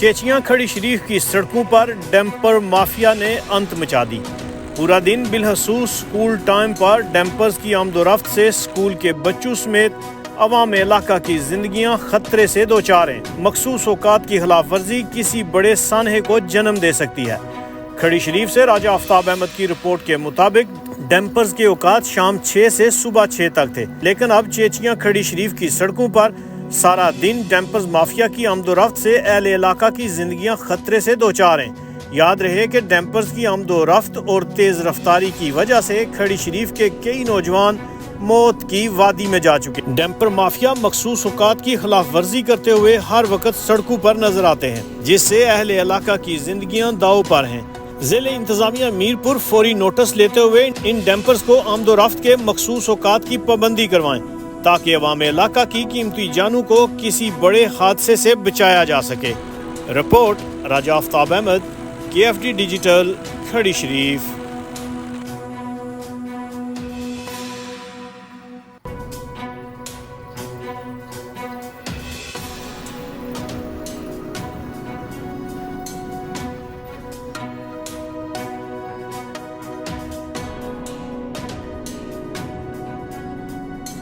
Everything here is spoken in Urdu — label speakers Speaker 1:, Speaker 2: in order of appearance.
Speaker 1: چیچیاں کھڑی شریف کی سڑکوں پر ڈیمپر مافیا نے انت مچا دی۔ پورا دن بالخصوص سکول ٹائم پر ڈیمپرز کی آمد و رفت سے سکول کے بچوں سمیت عوام علاقہ کی زندگیاں خطرے سے دوچار ہیں۔ مخصوص اوقات کی خلاف ورزی کسی بڑے سانحے کو جنم دے سکتی ہے۔ کھڑی شریف سے راجہ آفتاب احمد کی رپورٹ کے مطابق ڈیمپرز کے اوقات شام 6 سے صبح 6 تک تھے، لیکن اب چیچیاں کھڑی شریف کی سڑکوں پر سارا دن ڈیمپرز مافیا کی آمد و رفت سے اہل علاقہ کی زندگیاں خطرے سے دوچار ہیں۔ یاد رہے کہ ڈیمپرز کی آمد و رفت اور تیز رفتاری کی وجہ سے کھڑی شریف کے کئی نوجوان موت کی وادی میں جا چکے۔ ڈیمپر مافیا مخصوص اوقات کی خلاف ورزی کرتے ہوئے ہر وقت سڑکوں پر نظر آتے ہیں، جس سے اہل علاقہ کی زندگیاں داؤ پر ہیں۔ ضلع انتظامیہ میرپور فوری نوٹس لیتے ہوئے ان ڈیمپرز کو آمد و رفت کے مخصوص اوقات کی پابندی کروائیں تاکہ عوام علاقہ کی قیمتی جانوں کو کسی بڑے حادثے سے بچایا جا سکے۔ رپورٹ راجہ آفتاب احمد، KFD ڈیجیٹل، کھڑی شریف۔